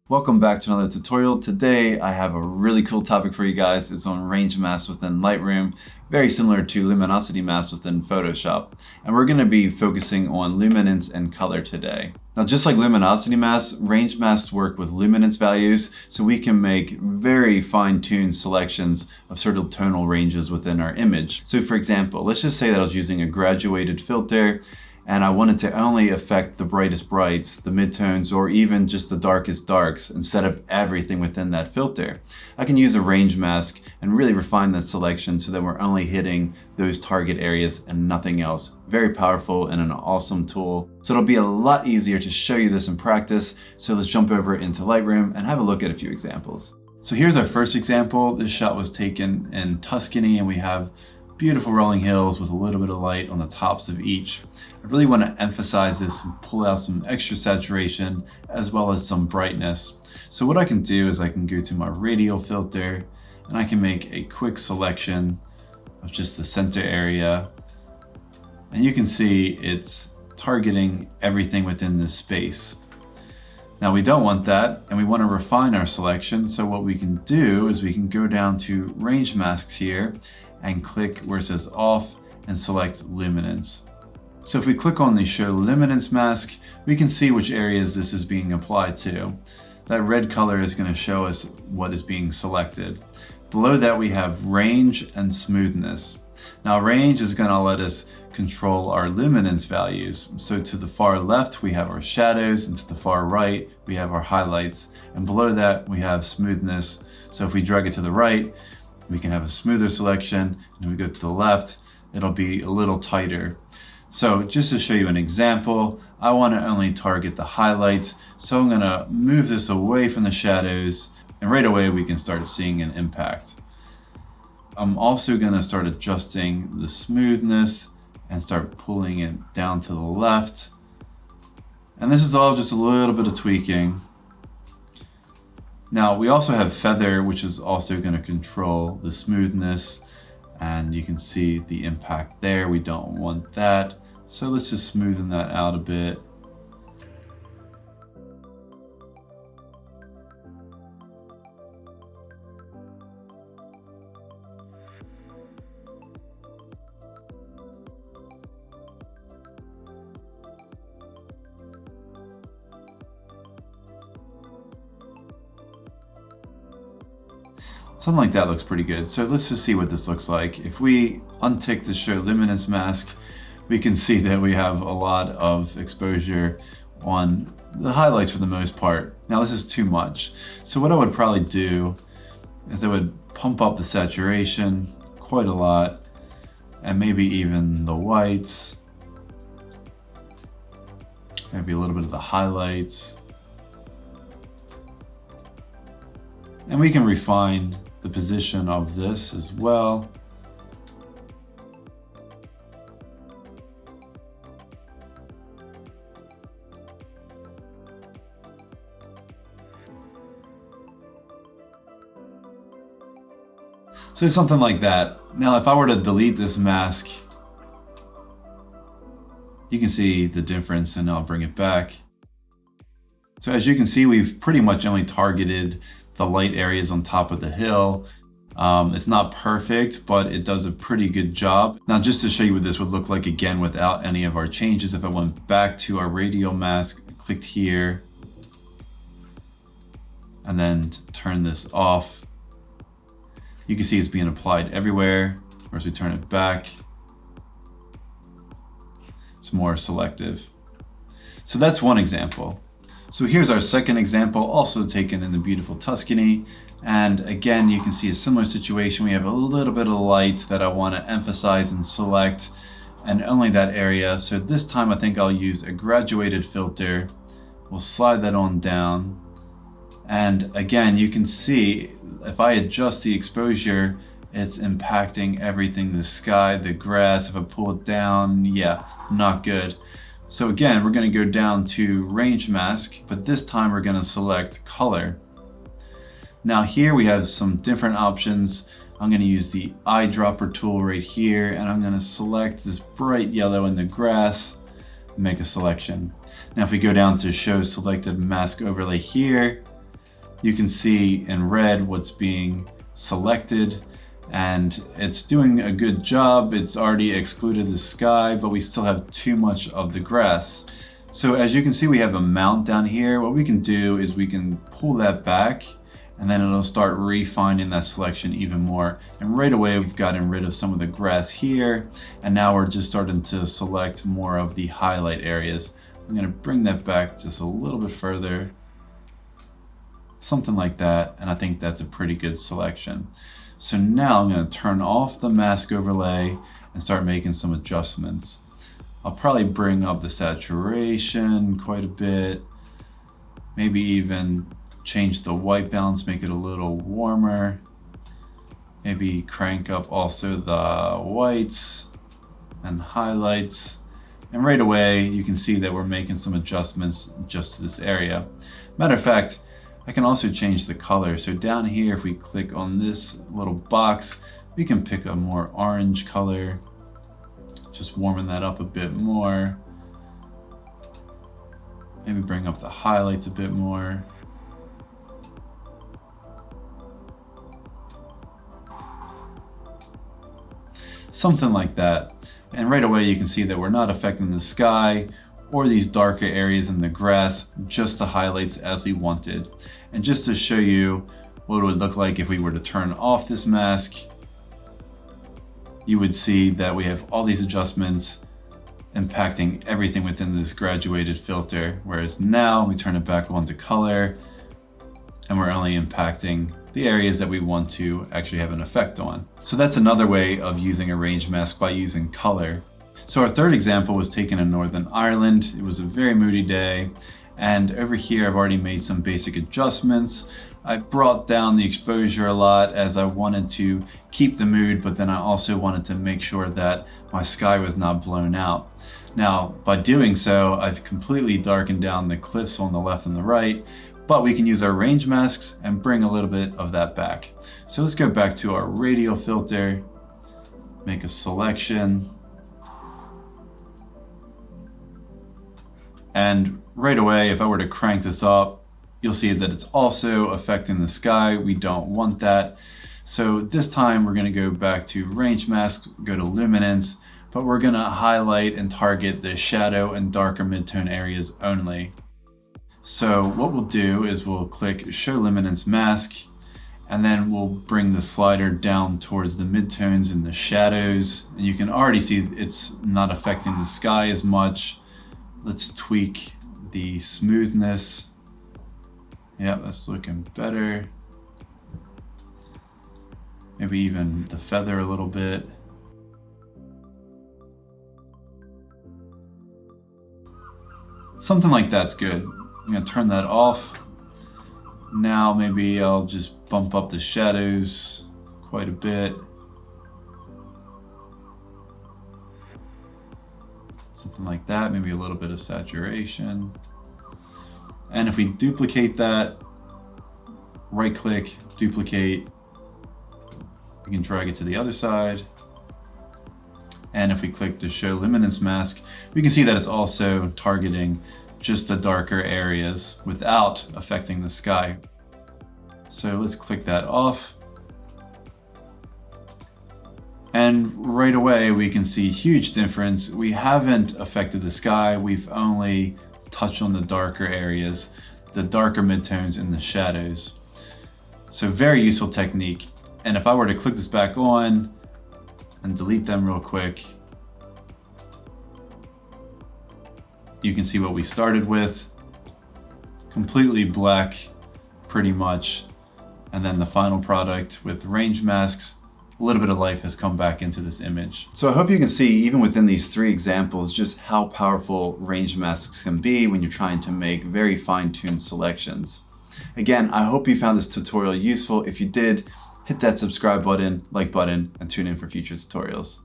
Welcome back to another tutorial. Today I have a really cool topic for you guys. It's on range masks within Lightroom, very similar to luminosity masks within Photoshop. And we're going to be focusing on luminance and color today. Now, just like luminosity masks, range masks work with luminance values, so we can make very fine-tuned selections of certain tonal ranges within our image. So for example, let's just say that I was using a graduated filter and I wanted to only affect the brightest brights, the midtones, or even just the darkest darks instead of everything within that filter. I can use a range mask and really refine that selection so that we're only hitting those target areas and nothing else. Very powerful and an awesome tool. So it'll be a lot easier to show you this in practice. So let's jump over into Lightroom and have a look at a few examples. So here's our first example. This shot was taken in Tuscany and we have beautiful rolling hills with a little bit of light on the tops of each. I really want to emphasize this and pull out some extra saturation as well as some brightness. So what I can do is I can go to my radial filter and I can make a quick selection of just the center area. And you can see it's targeting everything within this space. Now we don't want that and we want to refine our selection. So what we can do is we can go down to range masks here and click where it says off and select luminance. So if we click on the show luminance mask, we can see which areas this is being applied to. That red color is going to show us what is being selected. Below that we have range and smoothness. Now range is going to let us control our luminance values. So to the far left we have our shadows and to the far right we have our highlights, and below that we have smoothness. So if we drag it to the right, we can have a smoother selection, and if we go to the left, it'll be a little tighter. So just to show you an example, I want to only target the highlights, so I'm going to move this away from the shadows, and right away we can start seeing an impact. I'm also going to start adjusting the smoothness and start pulling it down to the left. And this is all just a little bit of tweaking. Now we also have feather, which is also going to control the smoothness, and you can see the impact there. We don't want that. So let's just smoothen that out a bit. Something like that looks pretty good. So let's just see what this looks like. If we untick the show luminance mask, we can see that we have a lot of exposure on the highlights for the most part. Now this is too much. So what I would probably do is I would pump up the saturation quite a lot, and maybe even the whites, maybe a little bit of the highlights. And we can refine the position of this as well. So something like that. Now if I were to delete this mask, you can see the difference, and I'll bring it back. So as you can see, we've pretty much only targeted the light areas on top of the hill. It's not perfect, but it does a pretty good job. Now just to show you what this would look like again without any of our changes, if I went back to our radial mask, clicked here, and then turn this off, you can see it's being applied everywhere. Whereas we turn it back, it's more selective. So that's one example. So here's our second example, also taken in the beautiful Tuscany. And again, you can see a similar situation. We have a little bit of light that I want to emphasize and select, and only that area. So this time I think I'll use a graduated filter. We'll slide that on down. And again, you can see if I adjust the exposure, it's impacting everything, the sky, the grass. If I pull it down, yeah, not good. So again, we're going to go down to range mask, but this time we're going to select color. Now here we have some different options. I'm going to use the eyedropper tool right here, and I'm going to select this bright yellow in the grass, make a selection. Now if we go down to show selected mask overlay here, You can see in red what's being selected, and it's doing a good job. It's already excluded the sky, but we still have too much of the grass. So as you can see, we have a mount down here. What we can do is we can pull that back, and then it'll start refining that selection even more. And right away, we've gotten rid of some of the grass here, and now we're just starting to select more of the highlight areas. I'm gonna bring that back just a little bit further, something like that, and I think that's a pretty good selection. So now I'm gonna turn off the mask overlay and start making some adjustments. I'll probably bring up the saturation quite a bit, maybe even change the white balance, make it a little warmer, maybe crank up also the whites and highlights. And right away, you can see that we're making some adjustments just to this area. Matter of fact, I can also change the color. So down here, if we click on this little box, we can pick a more orange color, just warming that up a bit more. Maybe bring up the highlights a bit more. Something like that. And right away you can see that we're not affecting the sky or these darker areas in the grass, just the highlights as we wanted. And just to show you what it would look like if we were to turn off this mask, you would see that we have all these adjustments impacting everything within this graduated filter. Whereas now we turn it back on to color, and we're only impacting the areas that we want to actually have an effect on. So that's another way of using a range mask, by using color. So our third example was taken in Northern Ireland. It was a very moody day, and over here I've already made some basic adjustments. I brought down the exposure a lot as I wanted to keep the mood, but then I also wanted to make sure that my sky was not blown out. Now, by doing so, I've completely darkened down the cliffs on the left and the right, but we can use our range masks and bring a little bit of that back. So let's go back to our radial filter, make a selection, and right away, if I were to crank this up, you'll see that it's also affecting the sky. We don't want that. So this time we're gonna go back to range mask, go to luminance, but we're gonna highlight and target the shadow and darker midtone areas only. So what we'll do is we'll click show luminance mask, and then we'll bring the slider down towards the midtones and the shadows. And you can already see it's not affecting the sky as much. Let's tweak the smoothness. Yeah, that's looking better. Maybe even the feather a little bit. Something like that's good. I'm gonna turn that off. Now maybe I'll just bump up the shadows quite a bit. Something like that, maybe a little bit of saturation. And if we duplicate that, right click, duplicate, we can drag it to the other side. And if we click to show luminance mask, we can see that it's also targeting just the darker areas without affecting the sky. So let's click that off. And right away we can see huge difference. We haven't affected the sky, we've only touched on the darker areas, the darker midtones and the shadows. So very useful technique. And if I were to click this back on and delete them real quick, you can see what we started with, completely black pretty much. And then the final product with range masks, a little bit of life has come back into this image. So I hope you can see, even within these three examples, just how powerful range masks can be when you're trying to make very fine-tuned selections. Again, I hope you found this tutorial useful. If you did, hit that subscribe button, like button, and tune in for future tutorials.